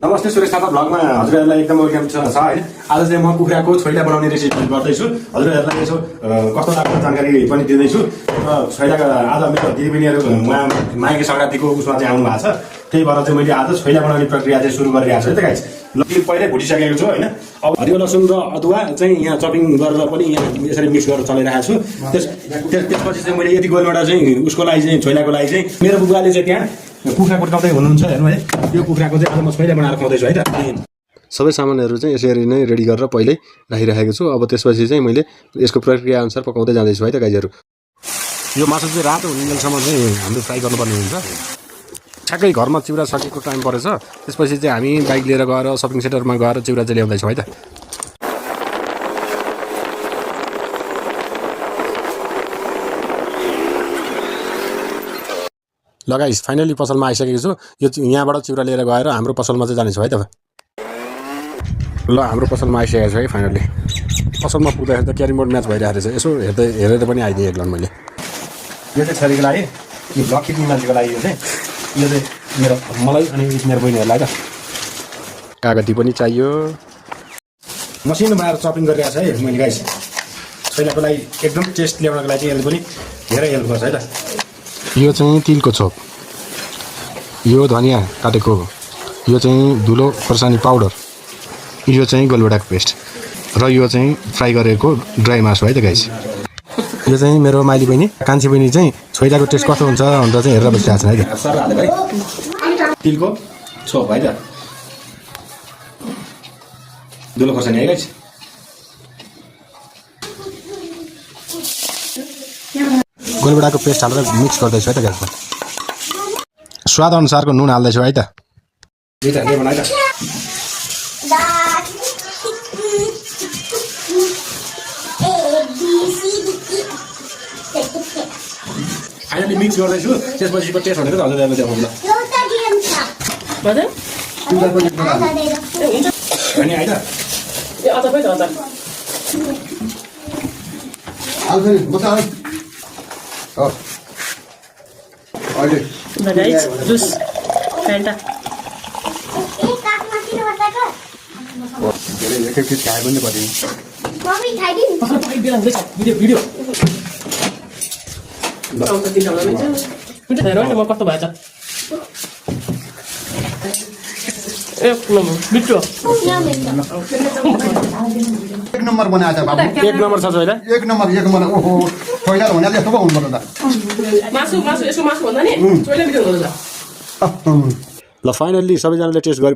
नमस्ते सुरेश थापा ब्लगमा हजुरहरूलाई एकदम वेलकम छ हैन। आज चाहिँ म कुखुराको छोइला बनाउने रेसिपी गर्दैछु। हजुरहरूलाई यसो कस्तो लाग्छ जानकारी पनि दिँदैछु। र छोइलाको आज मेरो दिदीबहिनीहरू उहाँ माइकी संक्रान्तिको उसमा चाहिँ आउनु भएको छ। त्यही भएर चाहिँ मैले आज छोइला बनाउने प्रक्रिया चाहिँ सुरु गरिरहेको छु है त गाइस। ल पहिल्यै भुटिसकेको छु हैन। अब हरियो लसुन र अदुवा चाहिँ यहाँ चपिङ गरेर पनि यहाँ यसरी मिक्स गरेर चलाइरहेको छु। त्यसपछि चाहिँ मैले यति गोलबाट चाहिँ उसको लागि चाहिँ छोइलाको लागि चाहिँ मेरो बुबाले चाहिँ त्यहाँ कुखुरा कुर्काउँदै हुनुहुन्छ हेर्नु है। यो कुखुराको चाहिँ आज म छोइला बनाएर खुवाउँदैछु है त। सबै सामानहरू चाहिँ यसरी नै रेडी गरेर पहिल्यै राखिराखेको छु। अब त्यसपछि चाहिँ मैले यसको प्रक्रिया अनुसार पकाउँदै जाँदैछु है त गाइजहरू। यो मासु चाहिँ रातो हुनेसम्म चाहिँ हामीले फ्राई गर्नुपर्ने हुन्छ। ठ्याक्कै घरमा चिउरा सकेको टाइम परेछ। त्यसपछि चाहिँ हामी बाइक लिएर गएर सपिङ सेन्टरमा गएर चिउरा चाहिँ ल्याउँदैछौँ है त। ल गाइस फाइनली पसलमा आइसकेको छु। यो यहाँबाट चिउरा लिएर गएर हाम्रो पसलमा चाहिँ जानेछु है त। ल हाम्रो पसलमा आइसकेको छु है फाइनली। पसलमा पुग्दाखेरि त क्यारम बोर्ड म्याच भइरहेको रहेछ। यसो हेरेर पनि आइदिएँ एकलन मैले। यो चाहिँ छोरीको लागि यो ब्लक खेल्ने मान्छेको लागि यो चाहिँ मेरो मलाई अनि मेरो बहिनीहरूलाई त कागती पनि चाहियो। मसिनो बनाएर चपिङ गरिरहेको छ है मैले गाइस। छोइलाको लागि एकदम टेस्ट ल्याउनको लागि चाहिँ यसले पनि धेरै हेल्प गर्छ है त। यो चाहिँ तिलको छोप, यो धनियाँ काटेको, यो चाहिँ धुलो खोर्सानी पाउडर, यो चाहिँ गोलभेडाको पेस्ट र यो चाहिँ फ्राई गरेको ड्राई मासु है त गाइस। यो चाहिँ मेरो माइली बहिनी कान्छी बहिनी चाहिँ छोइलाको टेस्ट कस्तो हुन्छ भनेर चाहिँ हेरेर बसिरहेको छ है त। सर हालेको है तिलको छोप है त। धुलो खोर्सानी है गाइस। गोलभेडाको पेस्ट हालेर मिक्स गर्दैछु है त गाइस। स्वाद अनुसारको नुन हाल्दैछु है त। फाइनली मिक्स गर्दैछु। त्यसपछिको टेस्ट भनेको हजुरहरूले देखाउनु ल। अनि है त कस्तो भएछ एक नम्बर बनाएको छ बाबु। एक नम्बर छ छोइला। एक नम्बर ओहो छोइला भनेर यस्तो पो हुनुपर्छ त। मासु यसको मासु भन्दा नि छोइला मिठो हुँदो रहेछ। ल फाइनल्ली सबैजनाले टेस्ट गरे